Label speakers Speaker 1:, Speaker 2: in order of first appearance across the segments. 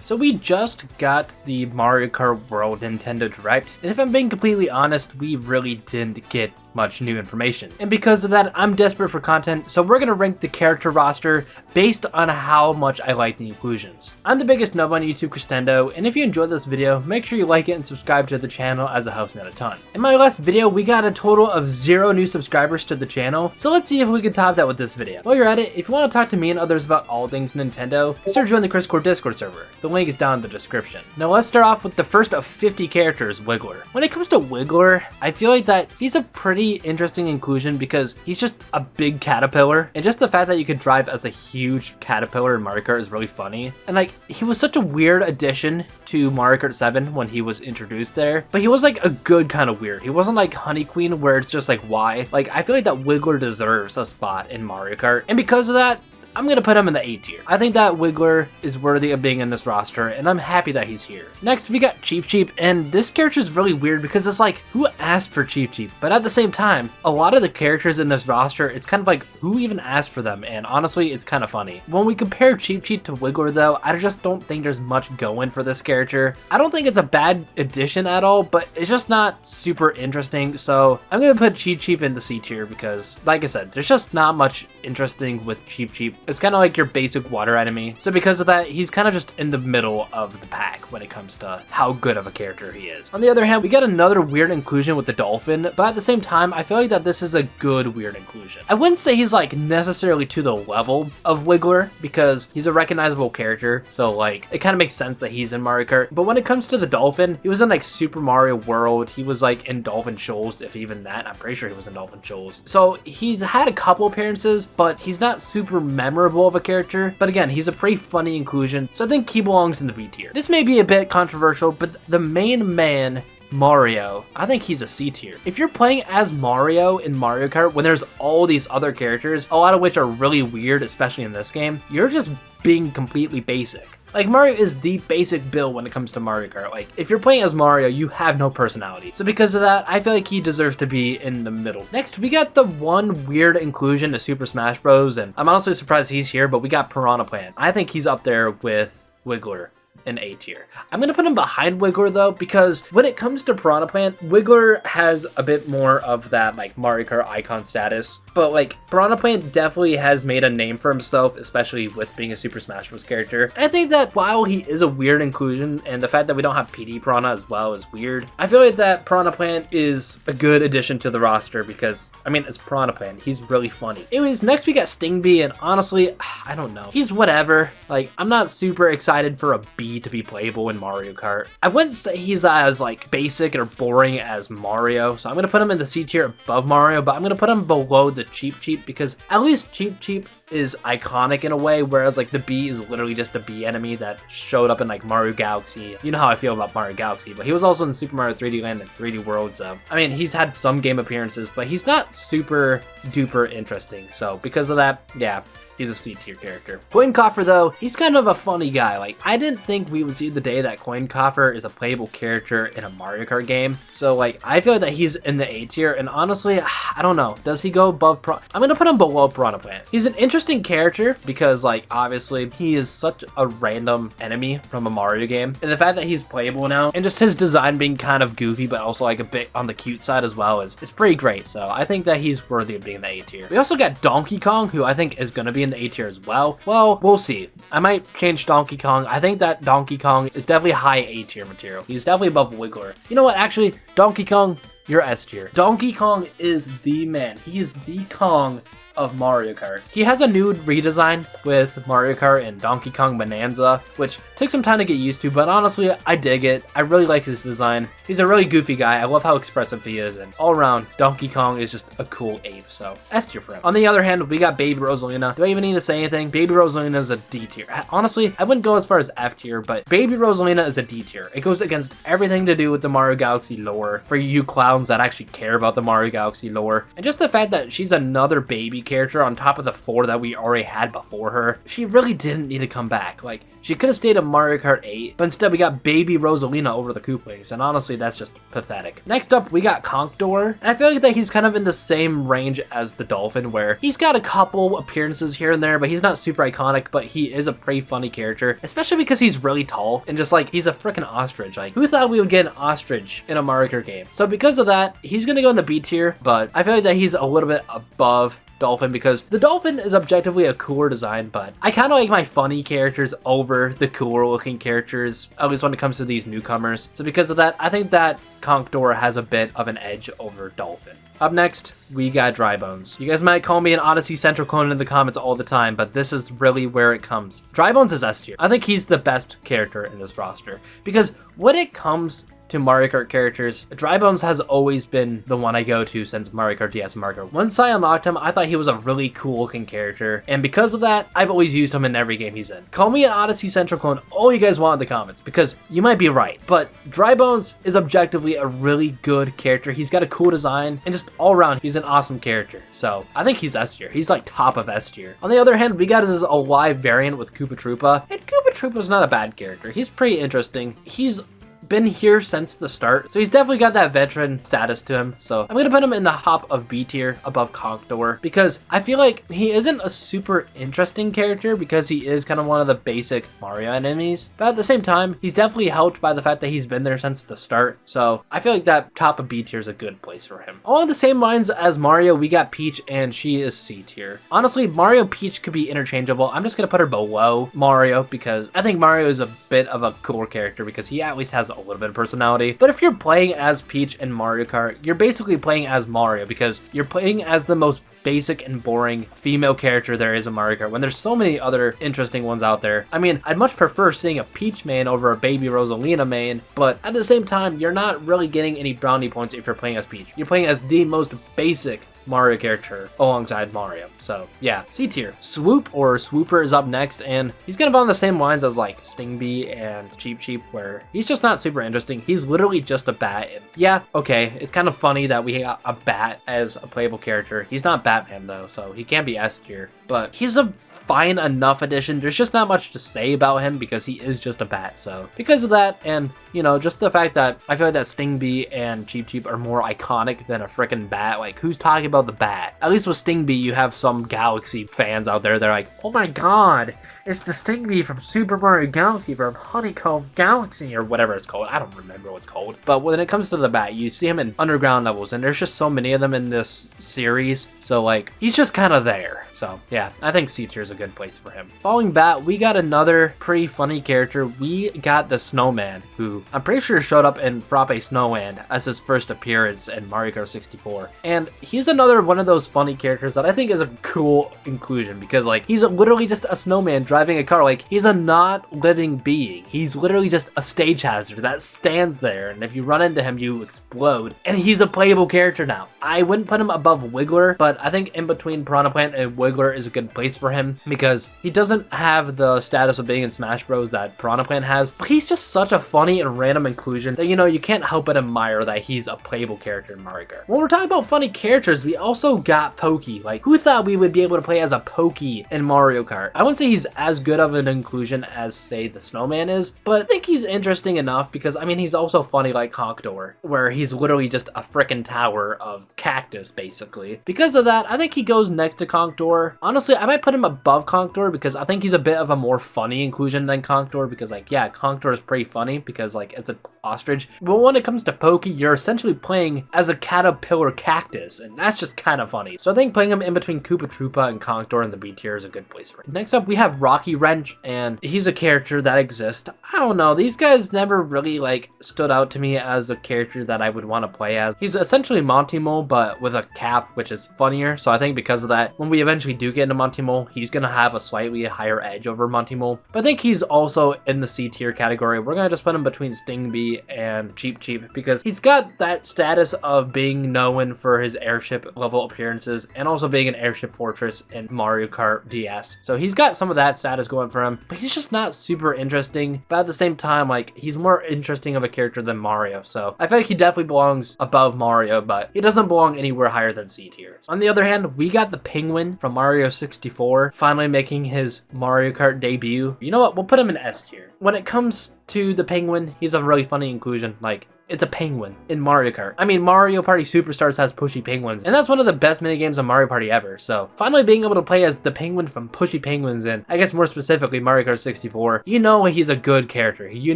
Speaker 1: So we just got the Mario Kart World Nintendo Direct, and if I'm being completely honest, we really didn't get much new information. And because of that, I'm desperate for content, so we're gonna rank the character roster based on how much I like the inclusions. I'm the biggest nub on YouTube, Christendo, and if you enjoyed this video, make sure you like it and subscribe to the channel as it helps me out a ton. In my last video, we got a total of 0 new subscribers to the channel, so let's see if we can top that with this video. While you're at it, if you want to talk to me and others about all things Nintendo, consider joining the Chris Core Discord server. The link is down in the description. Now let's start off with the first of 50 characters, Wiggler. When it comes to Wiggler, I feel like that he's a pretty interesting inclusion because he's just a big caterpillar, and just the fact that you could drive as a huge caterpillar in Mario Kart is really funny. And like, he was such a weird addition to Mario Kart 7 when he was introduced there, but he was like a good kind of weird. He wasn't like Honey Queen where it's just like, why? Like, I feel like that Wiggler deserves a spot in Mario Kart, and because of that, I'm gonna put him in the A tier. I think that Wiggler is worthy of being in this roster, and I'm happy that he's here. Next, we got Cheep Cheep, and this character is really weird because it's like, who asked for Cheep Cheep? But at the same time, a lot of the characters in this roster, it's kind of like, who even asked for them? And honestly, it's kind of funny. When we compare Cheep Cheep to Wiggler though, I just don't think there's much going for this character. I don't think it's a bad addition at all, but it's just not super interesting, so I'm gonna put Cheep Cheep in the C tier because, like I said, there's just not much interesting with Cheep Cheep. It's kind of like your basic water enemy. So because of that, he's kind of just in the middle of the pack when it comes to how good of a character he is. On the other hand, we got another weird inclusion with the dolphin, but at the same time, I feel like that this is a good weird inclusion. I wouldn't say he's like necessarily to the level of Wiggler because he's a recognizable character. So like, it kind of makes sense that he's in Mario Kart. But when it comes to the dolphin, he was in like Super Mario World. He was like in Dolphin Shoals, if even that. I'm pretty sure he was in Dolphin Shoals. So he's had a couple appearances, but he's not super memorable of a character. But again, he's a pretty funny inclusion, so I think he belongs in the B tier. This may be a bit controversial, but the main man, Mario, I think he's a C tier. If you're playing as Mario in Mario Kart when there's all these other characters, a lot of which are really weird, especially in this game, you're just being completely basic. Like, Mario is the basic build when it comes to Mario Kart. Like, if you're playing as Mario, you have no personality. So because of that, I feel like he deserves to be in the middle. Next, we got the one weird inclusion to Super Smash Bros. And I'm honestly surprised he's here, but we got Piranha Plant. I think he's up there with Wiggler in A tier. I'm gonna put him behind Wiggler though, because when it comes to Piranha Plant, Wiggler has a bit more of that like Mario Kart icon status, but like Piranha Plant definitely has made a name for himself, especially with being a Super Smash Bros. Character. And I think that while he is a weird inclusion, and the fact that we don't have PD Piranha as well is weird, I feel like that Piranha Plant is a good addition to the roster because, I mean, it's Piranha Plant. He's really funny. Anyways, next we got Sting Bee, and honestly, I don't know. He's whatever. Like, I'm not super excited for a bee to be playable in Mario Kart. I wouldn't say he's as like basic or boring as Mario, so I'm gonna put him in the C tier above Mario, but I'm gonna put him below the Cheep Cheep because at least Cheep Cheep is iconic in a way, whereas like the bee is literally just a bee enemy that showed up in like Mario Galaxy. You know how I feel about Mario Galaxy, but he was also in Super Mario 3D Land and 3D World, so I mean, he's had some game appearances, but he's not super duper interesting. So because of that, yeah, he's a C tier character. Coin Coffer though, he's kind of a funny guy. Like, I didn't think we would see the day that Coin Coffer is a playable character in a Mario Kart game. So like, I feel that he's in the A tier, and honestly, I don't know. Does he go above I'm gonna put him below Piranha Plant. He's an interesting character because like, obviously, he is such a random enemy from a Mario game. And the fact that he's playable now, and just his design being kind of goofy, but also like a bit on the cute side as well, is pretty great. So I think that he's worthy of being in the A tier. We also got Donkey Kong, who I think is gonna be in the A tier as well. Well, we'll see. I might change Donkey Kong. I think that Donkey Kong is definitely high A tier material. He's definitely above Wiggler. You know what? Actually, Donkey Kong, you're S tier. Donkey Kong is the man. He is the Kong of Mario Kart. He has a new redesign with Mario Kart and Donkey Kong Bonanza, which took some time to get used to, but honestly, I dig it. I really like his design. He's a really goofy guy. I love how expressive he is, and all around, Donkey Kong is just a cool ape, so S tier for him. On the other hand, we got Baby Rosalina. Do I even need to say anything? Baby Rosalina is a D tier. Honestly, I wouldn't go as far as F tier, but Baby Rosalina is a D tier. It goes against everything to do with the Mario Galaxy lore, for you clowns that actually care about the Mario Galaxy lore, and just the fact that she's another baby baby character on top of the 4 that we already had before her, she really didn't need to come back. Like, she could have stayed in Mario Kart 8, but instead we got baby Rosalina over the Koopalings, and honestly, that's just pathetic. Next up, we got Conkdor, and I feel like that he's kind of in the same range as the Dolphin, where he's got a couple appearances here and there, but he's not super iconic, but he is a pretty funny character, especially because he's really tall, and just like, he's a freaking ostrich. Like, who thought we would get an ostrich in a Mario Kart game? So because of that, he's gonna go in the B tier, but I feel like that he's a little bit above Dolphin because the Dolphin is objectively a cooler design, but I kind of like my funny characters over the cooler looking characters, at least when it comes to these newcomers. So because of that, I think that Conkdor has a bit of an edge over Dolphin. Up next, we got Drybones. You guys might call me an Odyssey Central clone in the comments all the time, but this is really where it comes. Drybones is S tier. I think he's the best character in this roster because when it comes to Mario Kart characters, Drybones has always been the one I go to since Mario Kart DS and Mario Kart. Once I unlocked him, I thought he was a really cool looking character, and because of that, I've always used him in every game he's in. Call me an Odyssey Central clone all you guys want in the comments, because you might be right, but Drybones is objectively a really good character. He's got a cool design, and just all around, he's an awesome character. So I think he's S tier. He's like top of S tier. On the other hand, we got his alive variant with Koopa Troopa, and Koopa Troopa's not a bad character. He's pretty interesting. He's been here since the start, so he's definitely got that veteran status to him. So I'm gonna put him in the top of B tier above Conkdor because I feel like he isn't a super interesting character because he is kind of one of the basic Mario enemies, but at the same time, he's definitely helped by the fact that he's been there since the start. So I feel like that top of B tier is a good place for him. Along the same lines as Mario, we got Peach, and she is C tier. Honestly, Mario Peach could be interchangeable. I'm just gonna put her below Mario because I think Mario is a bit of a cooler character because he at least has a little bit of personality. But if you're playing as Peach in Mario Kart, you're basically playing as Mario because you're playing as the most basic and boring female character there is in Mario Kart when there's so many other interesting ones out there. I mean, I'd much prefer seeing a Peach main over a baby Rosalina main, but at the same time, you're not really getting any brownie points if you're playing as Peach. You're playing as the most basic Mario character alongside Mario. So yeah, C tier. Swoop or Swooper is up next, and he's gonna be on the same lines as like Stingbee and Cheep Cheep, where he's just not super interesting. He's literally just a bat. And yeah, okay, it's kind of funny that we got a bat as a playable character. He's not Batman though, so he can't be S tier, but he's a fine enough addition. There's just not much to say about him because he is just a bat. So because of that, and you know, just the fact that I feel like that Stingbee and Cheep Cheep are more iconic than a freaking bat. Like, who's talking about the bat? At least with Stingbee, you have some Galaxy fans out there. They're like, oh my god, it's the Stingbee from Super Mario Galaxy from Honeycomb Galaxy or whatever it's called. I don't remember what it's called. But when it comes to the bat, you see him in underground levels, and there's just so many of them in this series. So like, he's just kind of there. So yeah, I think C tier is a good place for him. Following Bat, we got another pretty funny character. We got the Snowman, who I'm pretty sure showed up in Frappe Snowland as his first appearance in Mario Kart 64. And he's another one of those funny characters that I think is a cool inclusion because like, he's literally just a snowman driving a car. Like, he's a not living being. He's literally just a stage hazard that stands there, and if you run into him, you explode. And he's a playable character now. I wouldn't put him above Wiggler, but I think in between Piranha Plant and Wiggler is a good place for him because he doesn't have the status of being in Smash Bros that Piranha Plant has, but he's just such a funny and random inclusion that, you know, you can't help but admire that he's a playable character in Mario Kart. When we're talking about funny characters, we also got Pokey. Like, who thought we would be able to play as a Pokey in Mario Kart? I wouldn't say he's as good of an inclusion as, say, the Snowman is, but I think he's interesting enough because, I mean, he's also funny like Conkdor, where he's literally just a freaking tower of cactus, basically. Because of that, I think he goes next to Conkdor. Honestly, I might put him above Conkdor because I think he's a bit of a more funny inclusion than Conkdor because, like, yeah, Conkdor is pretty funny because, like, it's an ostrich. But when it comes to Pokey, you're essentially playing as a caterpillar cactus, and that's just kind of funny. So I think playing him in between Koopa Troopa and Conkdor in the B tier is a good place for him. Next up, we have Rocky Wrench, and he's a character that exists. I don't know, these guys never really, like, stood out to me as a character that I would want to play as. He's essentially Monty Mole, but with a cap, which is funnier. So I think because of that, when we eventually do get into Monty Mole, he's gonna have a slightly higher edge over Monty Mole. But I think he's also in the C tier category. We're gonna just put him between Stingbee and Cheep Cheep because he's got that status of being known for his airship airship level appearances and also being an airship fortress in Mario Kart DS. So he's got some of that status going for him, but he's just not super interesting. But at the same time, like, he's more interesting of a character than Mario. So I feel like he definitely belongs above Mario, but he doesn't belong anywhere higher than C tier. On the other hand, we got the Penguin from Mario 64 finally making his Mario Kart debut. You know what? We'll put him in S tier. When it comes to the Penguin, he's a really funny inclusion. Like, it's a penguin in Mario Kart. I mean, Mario Party Superstars has pushy penguins, and that's one of the best minigames of Mario Party ever. So finally being able to play as the penguin from Pushy Penguins, and I guess more specifically Mario Kart 64, you know he's a good character. You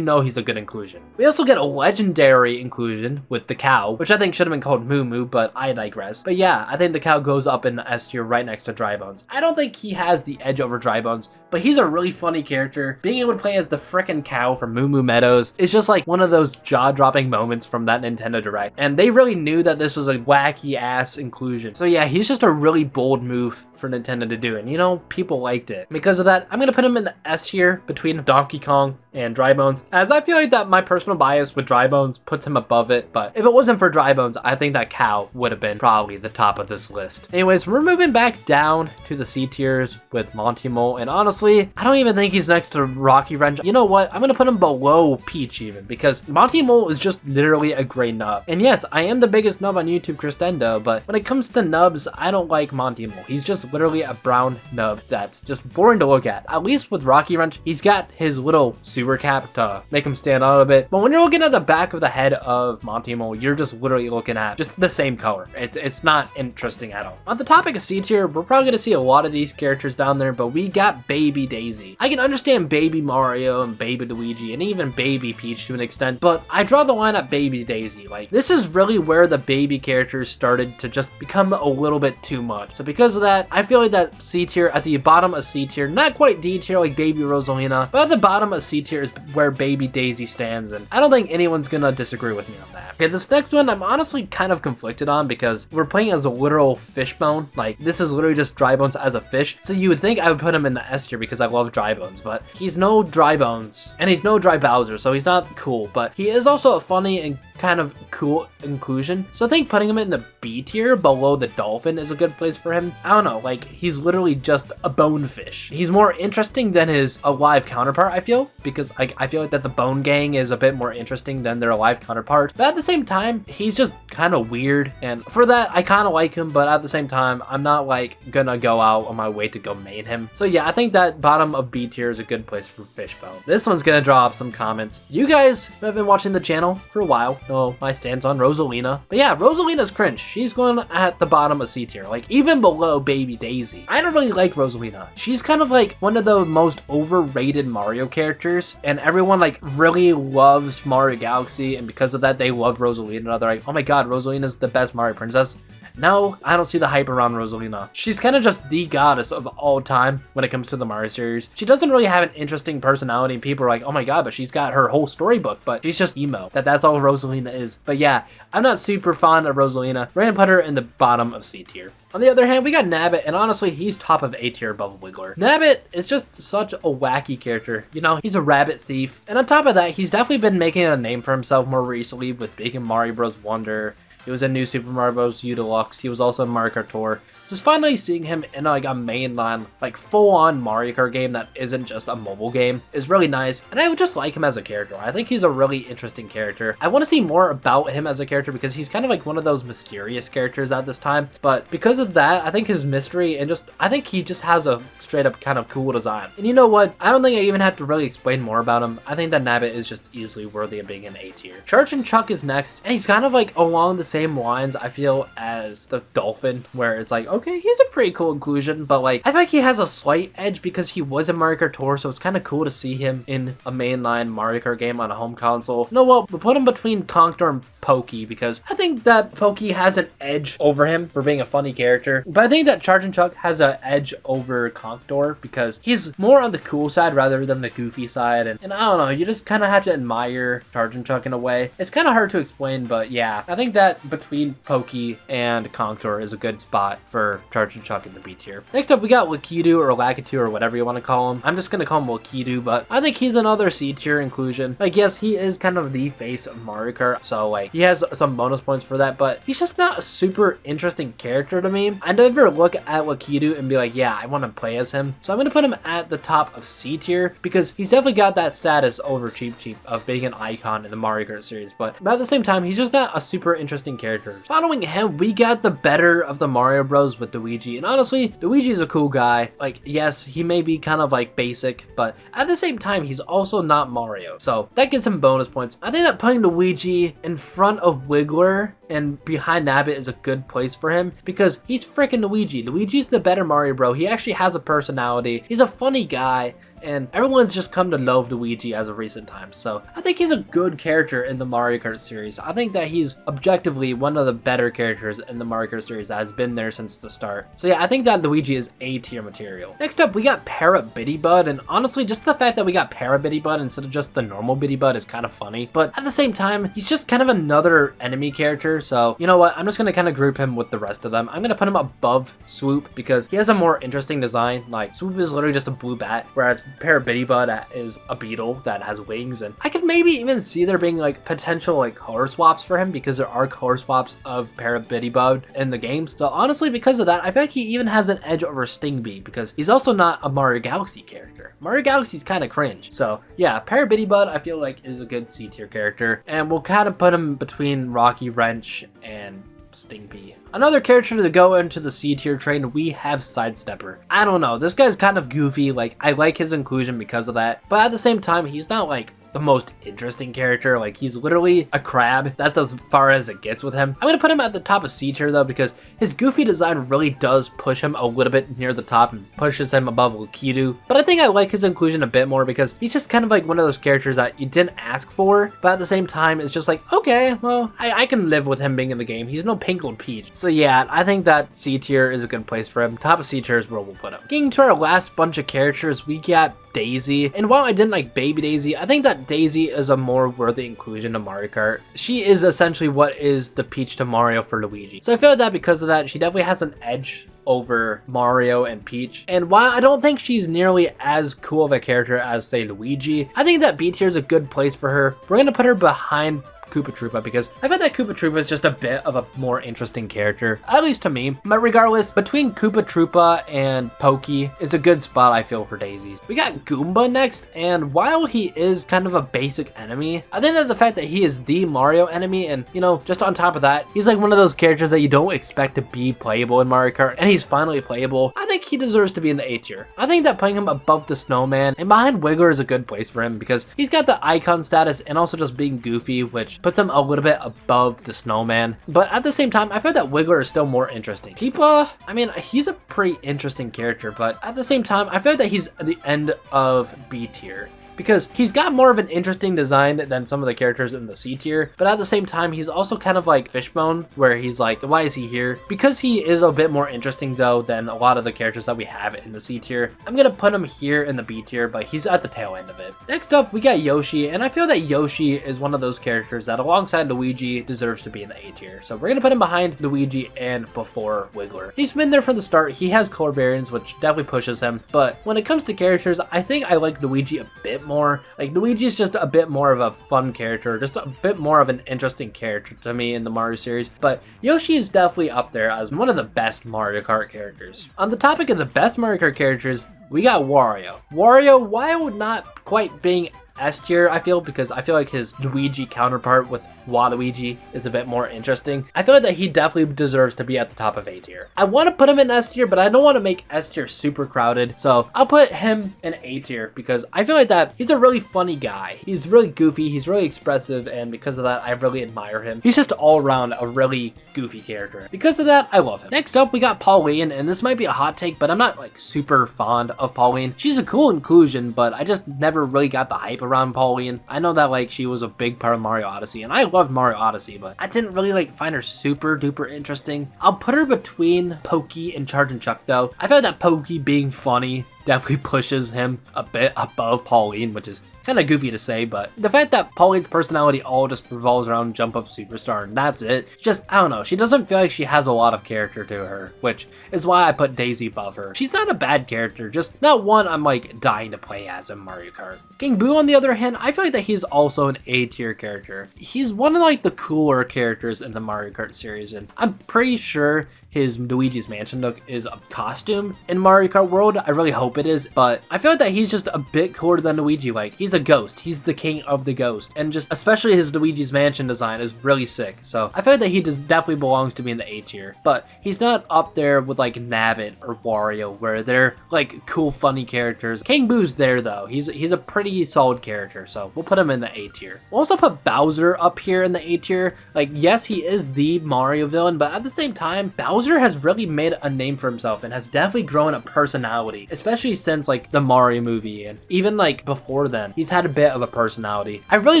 Speaker 1: know he's a good inclusion. We also get a legendary inclusion with the cow, which I think should have been called Moo Moo, but I digress. But yeah, I think the cow goes up in S tier right next to Dry Bones. I don't think he has the edge over Dry Bones, but he's a really funny character. Being able to play as the frickin' cow from Moo Moo Meadows is just like one of those jaw-dropping moments from that Nintendo Direct, and they really knew that this was a wacky ass inclusion. So yeah, he's just a really bold move for Nintendo to do, and you know, people liked it. Because of that, I'm gonna put him in the S tier between Donkey Kong and Dry Bones, as I feel like that my personal bias with Dry Bones puts him above it, but if it wasn't for Dry Bones, I think that cow would have been probably the top of this list. Anyways, we're moving back down to the C tiers with Monty Mole, and honestly, I don't even think he's next to Rocky Wrench. You know what? I'm gonna put him below Peach even, because Monty Mole is just literally a great nub. And yes, I am the biggest nub on YouTube, Christendo, but when it comes to nubs, I don't like Monty Mole. He's just literally a brown nub that's just boring to look at. At least with Rocky Wrench, he's got his little sewer cap to make him stand out a bit. But when you're looking at the back of the head of Monty Mole, you're just literally looking at just the same color. It's not interesting at all. On the topic of C tier, we're probably gonna see a lot of these characters down there, but we got Baby Daisy. I can understand Baby Mario and Baby Luigi and even Baby Peach to an extent, but I draw the line at Baby Daisy. Like, this is really where the baby characters started to just become a little bit too much. So because of that, I feel like that C tier, at the bottom of C tier, not quite D tier like Baby Rosalina, but at the bottom of C tier is where Baby Daisy stands, and I don't think anyone's gonna disagree with me on that. Okay, this next one I'm honestly kind of conflicted on because we're playing as a literal fishbone. Like, this is literally just Dry Bones as a fish, so you would think I would put him in the S tier because I love Dry Bones, but he's no Dry Bones, and he's no Dry Bowser, so he's not cool, but he is also a funny and kind of cool inclusion. So I think putting him in the B tier below the dolphin is a good place for him. I don't know, like, he's literally just a bonefish. He's more interesting than his alive counterpart, I feel, because I feel like that the Bone Gang is a bit more interesting than their alive counterpart. But at the same time, he's just kind of weird, and for that, I kind of like him, but at the same time, I'm not like gonna go out on my way to go main him. So yeah, I think that bottom of B tier is a good place for Fishbone. This one's gonna draw up some comments. You guys who have been watching the channel for a while know my stance on Rosalina. But yeah, Rosalina's cringe. She's going at the bottom of C tier, like even below Baby Daisy. I don't really like Rosalina. She's kind of like one of the most overrated Mario characters, and everyone like really loves Mario Galaxy, and because of that, they love Rosalina. They're like, oh my god, Rosalina's the best Mario princess. No, I don't see the hype around Rosalina. She's kind of just the goddess of all time when it comes to the Mario series. She doesn't really have an interesting personality, and people are like, oh my god, but she's got her whole storybook, but she's just emo. That's all Rosalina is. But yeah, I'm not super fond of Rosalina. We're gonna put her in the bottom of C tier. On the other hand, we got Nabbit, and honestly, he's top of A tier above Wiggler. Nabbit is just such a wacky character. You know, he's a rabbit thief, and on top of that, he's definitely been making a name for himself more recently with being in Mario Bros. Wonder. He was in New Super Mario Bros. U Deluxe. He was also in Mario Kart Tour. Just finally seeing him in like a mainline, like full-on Mario Kart game that isn't just a mobile game is really nice. And I would just like him as a character. I think he's a really interesting character. I want to see more about him as a character because he's kind of like one of those mysterious characters at this time. But because of that, I think his mystery and I think he just has a straight up kind of cool design. And you know what? I don't think I even have to really explain more about him. I think that Nabbit is just easily worthy of being in A tier. Charge and Chuck is next, and he's kind of like along the same lines, I feel, as the Dolphin, where it's like, okay, he's a pretty cool inclusion, but like, I feel like he has a slight edge because he was in Mario Kart Tour, so it's kind of cool to see him in a mainline Mario Kart game on a home console. You know what? We'll put him between Conker and Pokey because I think that Pokey has an edge over him for being a funny character, but I think that Charge and Chuck has an edge over Conker because he's more on the cool side rather than the goofy side, and I don't know, you just kind of have to admire Charge and Chuck in a way. It's kind of hard to explain, but yeah, I think that between Pokey and Contour is a good spot for Charge and Chuck in the B tier. Next up, we got Lakitu or Lakitu or whatever you want to call him. I'm just gonna call him Lakitu, but I think he's another C tier inclusion. Like, yes, he is kind of the face of Mario Kart, so like he has some bonus points for that, but he's just not a super interesting character to me. I never look at Lakitu and be like, yeah, I want to play as him. So I'm gonna put him at the top of C tier because he's definitely got that status over Cheep Cheep of being an icon in the Mario Kart series, but at the same time, he's just not a super interesting character. Following him, we got the better of the Mario Bros with Luigi, and honestly, Luigi's a cool guy. Like, yes, he may be kind of like basic, but at the same time, he's also not Mario, so that gets him bonus points. I think that putting Luigi in front of Wiggler and behind Nabbit is a good place for him because he's freaking Luigi. Luigi's the better Mario Bro. He actually has a personality. He's a funny guy, and everyone's just come to love Luigi as of recent times. So I think he's a good character in the Mario Kart series. I think that he's objectively one of the better characters in the Mario Kart series that has been there since the start. So yeah, I think that Luigi is A tier material. Next up, we got Parrot Biddy-Bud, and honestly, just the fact that we got Parrot Biddy-Bud instead of just the normal Biddy-Bud is kind of funny. But at the same time, he's just kind of another enemy character. So you know what? I'm just gonna kind of group him with the rest of them. I'm gonna put him above Swoop because he has a more interesting design. Like, Swoop is literally just a blue bat, whereas Parrot Biddy-Bud is a beetle that has wings, and I could maybe even see there being like potential like color swaps for him because there are color swaps of Parrot Biddy-Bud in the games. So honestly, because of that, I feel like he even has an edge over Stingbee because he's also not a Mario Galaxy character. Mario Galaxy's kind of cringe. So yeah, Parrot Biddy-Bud I feel like is a good C tier character, and we'll kind of put him between Rocky Wrench and Stingbee. Another character to go into the C tier train, we have Sidestepper. I don't know, this guy's kind of goofy. Like, I like his inclusion because of that, but at the same time, he's not like the most interesting character. Like, he's literally a crab. That's as far as it gets with him. I'm gonna put him at the top of C tier though because his goofy design really does push him a little bit near the top and pushes him above Lakitu. But I think I like his inclusion a bit more because he's just kind of like one of those characters that you didn't ask for, but at the same time, it's just like, okay, well, I can live with him being in the game. He's no Pink or Peach. So yeah, I think that C tier is a good place for him. Top of C tier is where we'll put him. Getting to our last bunch of characters, we got Daisy, and while I didn't like Baby Daisy, I think that Daisy is a more worthy inclusion to Mario Kart. She is essentially what is the Peach to Mario for Luigi. So I feel like that because of that, she definitely has an edge over Mario and Peach. And while I don't think she's nearly as cool of a character as, say, Luigi, I think that B tier is a good place for her. We're gonna put her behind Koopa Troopa because I find that Koopa Troopa is just a bit of a more interesting character, at least to me. But regardless, between Koopa Troopa and Pokey is a good spot, I feel, for Daisies. We got Goomba next, and while he is kind of a basic enemy, I think that the fact that he is the Mario enemy, and you know, just on top of that, he's like one of those characters that you don't expect to be playable in Mario Kart, and he's finally playable. I think he deserves to be in the A tier. I think that putting him above the Snowman and behind Wiggler is a good place for him because he's got the icon status and also just being goofy, which puts him a little bit above the Snowman. But at the same time, I feel that Wiggler is still more interesting. Koopa, I mean, he's a pretty interesting character, but at the same time, I feel that he's at the end of B tier because he's got more of an interesting design than some of the characters in the C tier, but at the same time, he's also kind of like Fishbone, where he's like, why is he here? Because he is a bit more interesting though than a lot of the characters that we have in the C tier. I'm gonna put him here in the B tier, but he's at the tail end of it. Next up, we got Yoshi, and I feel that Yoshi is one of those characters that alongside Luigi deserves to be in the A tier. So we're gonna put him behind Luigi and before Wiggler. He's been there from the start. He has color variants, which definitely pushes him, but when it comes to characters, I think I like Luigi a bit more. Like, Luigi's just a bit more of a fun character, just a bit more of an interesting character to me in the Mario series, but Yoshi is definitely up there as one of the best Mario Kart characters. On the topic of the best Mario Kart characters, we got Wario. Wario, while not quite being S tier, I feel, because I feel like his Luigi counterpart with Waluigi is a bit more interesting. I feel like that he definitely deserves to be at the top of A tier. I want to put him in S tier, but I don't want to make S tier super crowded, so I'll put him in A tier because I feel like that he's a really funny guy. He's really goofy, he's really expressive, and because of that, I really admire him. He's just all around a really goofy character. Because of that, I love him. Next up, we got Pauline, and this might be a hot take, but I'm not like super fond of Pauline. She's a cool inclusion, but I just never really got the hype around Pauline. I know that like she was a big part of Mario Odyssey, and I loved Mario Odyssey, but I didn't really like find her super duper interesting. I'll put her between Pokey and Charge and Chuck though. I feel like that Pokey being funny definitely pushes him a bit above Pauline, which is kind of goofy to say, but the fact that Pauline's personality all just revolves around Jump Up Superstar and that's it, just, I don't know, she doesn't feel like she has a lot of character to her, which is why I put Daisy above her. She's not a bad character, just not one I'm like dying to play as in Mario Kart. King Boo, on the other hand, I feel like that he's also an A tier character. He's one of like the cooler characters in the Mario Kart series, and I'm pretty sure his Luigi's Mansion Nook is a costume in Mario Kart World. I really hope it is, but I feel like that he's just a bit cooler than Luigi. Like, he's a ghost. He's the king of the ghost. And just especially his Luigi's Mansion design is really sick. So I feel like that he definitely belongs to be in the A tier, but he's not up there with like Nabbit or Wario where they're like cool, funny characters. King Boo's there though. He's a pretty solid character, so we'll put him in the A tier. We'll also put Bowser up here in the A tier. Like, yes, he is the Mario villain, but at the same time, Bowser has really made a name for himself and has definitely grown a personality, especially since like the Mario movie, and even like before then, he's had a bit of a personality. I really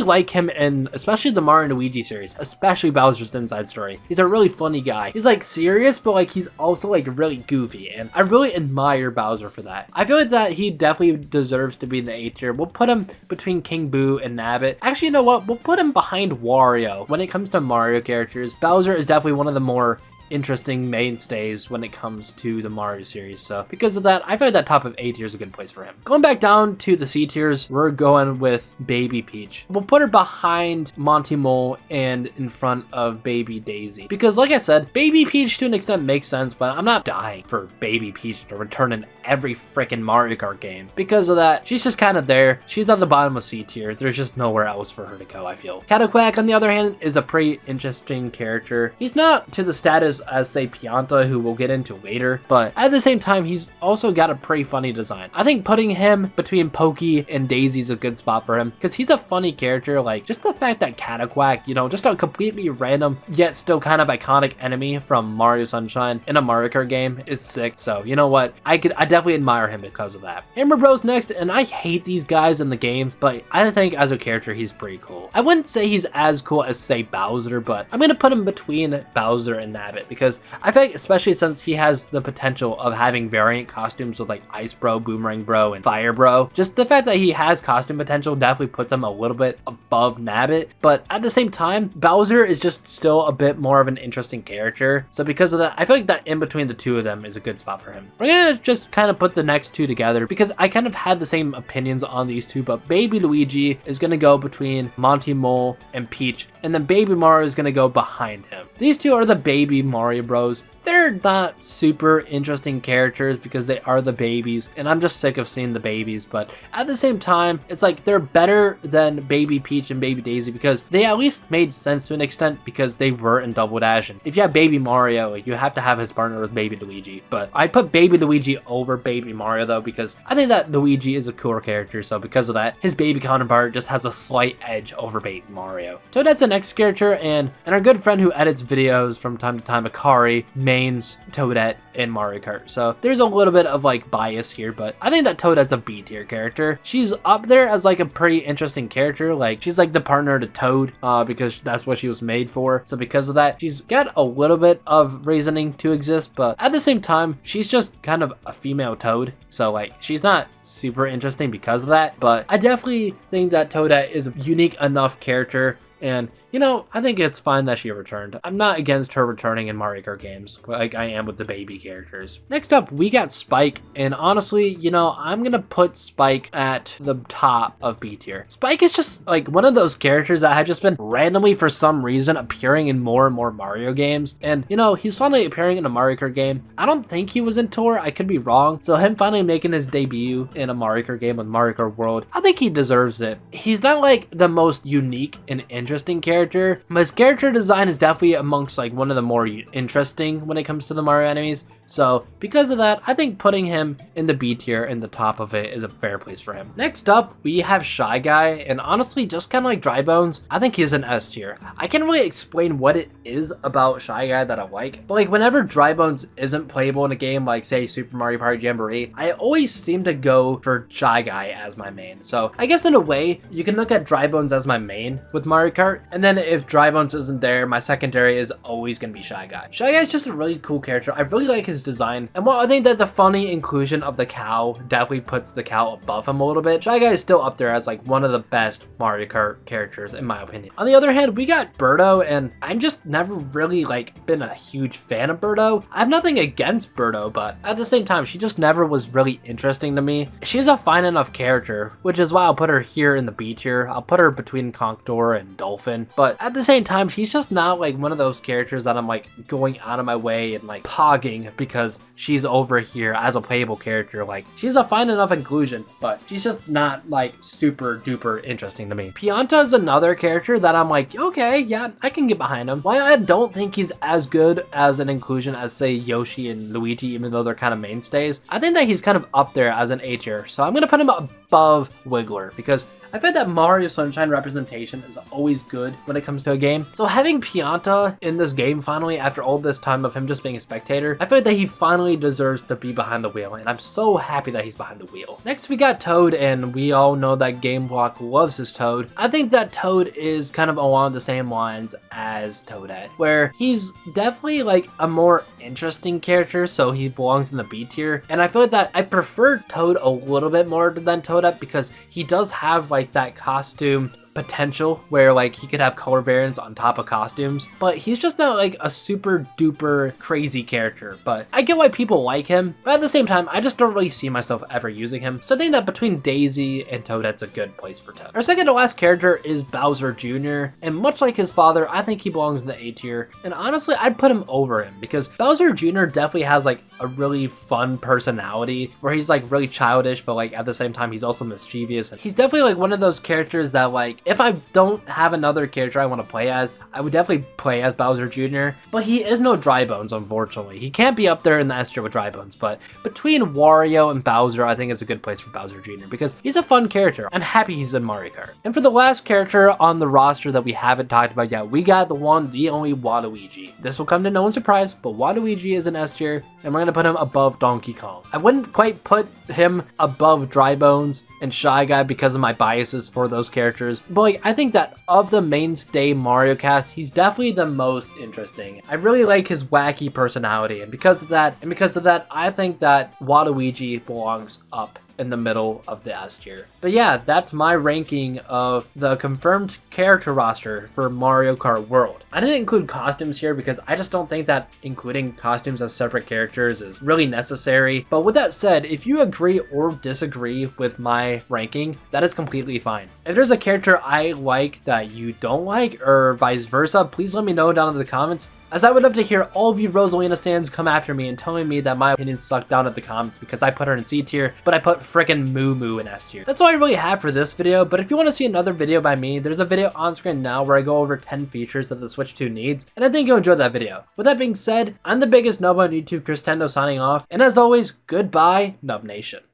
Speaker 1: like him in especially the Mario and Luigi series, especially Bowser's Inside Story. He's a really funny guy. He's like serious, but like he's also like really goofy, and I really admire Bowser for that. I feel like that he definitely deserves to be in the A tier. We'll put him between King Boo and Nabbit. Actually, you know what? We'll put him behind Wario. When it comes to Mario characters, Bowser is definitely one of the more interesting mainstays when it comes to the Mario series. So because of that, I feel like that top of A tier is a good place for him. Going back down to the C tiers, we're going with Baby Peach. We'll put her behind Monty Mole and in front of Baby Daisy. Because like I said, Baby Peach to an extent makes sense, but I'm not dying for Baby Peach to return in every freaking Mario Kart game. Because of that, she's just kind of there. She's at the bottom of C tier. There's just nowhere else for her to go, I feel. Cataquack, on the other hand, is a pretty interesting character. He's not to the status as say Pianta, who we'll get into later, but at the same time, he's also got a pretty funny design. I think putting him between Pokey and Daisy is a good spot for him because he's a funny character. Like, just the fact that Cataquack, you know, just a completely random yet still kind of iconic enemy from Mario Sunshine in a Mario Kart game is sick. So you know what, I definitely admire him because of that. Hammer Bros next, and I hate these guys in the games, but I think as a character he's pretty cool. I wouldn't say he's as cool as say Bowser, but I'm gonna put him between Bowser and Nabbit because I think, especially since he has the potential of having variant costumes with like Ice Bro, Boomerang Bro, and Fire Bro, just the fact that he has costume potential definitely puts him a little bit above Nabbit. But at the same time, Bowser is just still a bit more of an interesting character. So because of that, I feel like that in between the two of them is a good spot for him. We're gonna just kind of put the next two together because I kind of had the same opinions on these two, but Baby Luigi is gonna go between Monty Mole and Peach, and then Baby Mario is gonna go behind him. These two are the Baby Mario Bros. They're not super interesting characters because they are the babies, and I'm just sick of seeing the babies, but at the same time, it's like they're better than Baby Peach and Baby Daisy because they at least made sense to an extent because they were in Double Dash. And if you have Baby Mario, you have to have his partner with Baby Luigi, but I put Baby Luigi over Baby Mario though because I think that Luigi is a cooler character, so because of that, his baby counterpart just has a slight edge over Baby Mario. Toadette's the next character, and our good friend who edits videos from time to time, Akari, mains Toadette in Mario Kart. So there's a little bit of like bias here, but I think that Toadette's a B tier character. She's up there as like a pretty interesting character. Like, she's like the partner to Toad because that's what she was made for. So because of that, she's got a little bit of reasoning to exist, but at the same time, she's just kind of a female Toad. So like, she's not super interesting because of that, but I definitely think that Toadette is a unique enough character. And, you know, I think it's fine that she returned. I'm not against her returning in Mario Kart games, like I am with the baby characters. Next up, we got Spike, and honestly, you know, I'm gonna put Spike at the top of B tier. Spike is just like one of those characters that had just been randomly, for some reason, appearing in more and more Mario games. And, you know, he's finally appearing in a Mario Kart game. I don't think he was in Tour, I could be wrong. So him finally making his debut in a Mario Kart game with Mario Kart World, I think he deserves it. He's not like the most unique and interesting character, but his character design is definitely amongst like one of the more interesting when it comes to the Mario enemies. So because of that, I think putting him in the B tier in the top of it is a fair place for him. Next up, we have Shy Guy, and honestly, just kind of like Dry Bones, I think he's an S tier. I can't really explain what it is about Shy Guy that I like, but like whenever Dry Bones isn't playable in a game like say Super Mario Party Jamboree, I always seem to go for Shy Guy as my main. So I guess in a way, you can look at Dry Bones as my main with Mario Kart, and then if Dry Bones isn't there, my secondary is always gonna be Shy Guy. Shy Guy is just a really cool character. I really like his his design. And while I think that the funny inclusion of the cow definitely puts the cow above him a little bit, Shy Guy is still up there as like one of the best Mario Kart characters in my opinion. On the other hand, we got Birdo, and I'm just never really like been a huge fan of Birdo. I have nothing against Birdo, but at the same time, she just never was really interesting to me. She's a fine enough character, which is why I'll put her here in the B tier. I'll put her between Conqueror and Dolphin, but at the same time, she's just not like one of those characters that I'm like going out of my way and like pogging because she's over here as a playable character. Like, she's a fine enough inclusion, but she's just not like super duper interesting to me. Pianta is another character that I'm like, okay, yeah, I can get behind him. Why I don't think he's as good as an inclusion as say Yoshi and Luigi, even though they're kind of mainstays. I think that he's kind of up there as an A tier, so I'm gonna put him above Wiggler because I find that Mario Sunshine representation is always good when it comes to a game. So having Pianta in this game finally, after all this time of him just being a spectator, I feel that he finally deserves to be behind the wheel, and I'm so happy that he's behind the wheel. Next we got Toad, and we all know that GameBlock loves his Toad. I think that Toad is kind of along the same lines as Toadette, where he's definitely like a more interesting character, so he belongs in the B tier. And I feel like that I prefer Toad a little bit more than Toadette because he does have like that costume potential where like he could have color variants on top of costumes, but he's just not like a super duper crazy character. But I get why people like him, but at the same time I just don't really see myself ever using him. So I think that between Daisy and Toadette's a good place for Toad. Our second to last character is Bowser Jr., and much like his father, I think he belongs in the A tier, and honestly I'd put him over him because Bowser Jr. definitely has like a really fun personality where he's like really childish, but like at the same time he's also mischievous, and he's definitely like one of those characters that like if I don't have another character I want to play as, I would definitely play as Bowser Jr., but he is no Dry Bones, unfortunately. He can't be up there in the S tier with Dry Bones, but between Wario and Bowser, I think it's a good place for Bowser Jr. because he's a fun character. I'm happy he's in Mario Kart. And for the last character on the roster that we haven't talked about yet, we got the one, the only Waluigi. This will come to no one's surprise, but Waluigi is an S tier, and we're going to put him above Donkey Kong. I wouldn't quite put him above Dry Bones and Shy Guy because of my biases for those characters, but like, I think that of the mainstay Mario cast, he's definitely the most interesting. I really like his wacky personality, and because of that, I think that Waluigi belongs up in the middle of the S tier. But yeah, that's my ranking of the confirmed character roster for Mario Kart World. I didn't include costumes here because I just don't think that including costumes as separate characters is really necessary. But with that said, if you agree or disagree with my ranking, that is completely fine. If there's a character I like that you don't like, or vice versa, please let me know down in the comments, as I would love to hear all of you Rosalina stands come after me and telling me that my opinion sucked down at the comments because I put her in C tier, but I put frickin' Moo Moo in S tier. That's all I really have for this video, but if you want to see another video by me, there's a video on screen now where I go over 10 features that the Switch 2 needs, and I think you'll enjoy that video. With that being said, I'm the biggest nub on YouTube, Chris Tendo, signing off, and as always, goodbye, Nub Nation.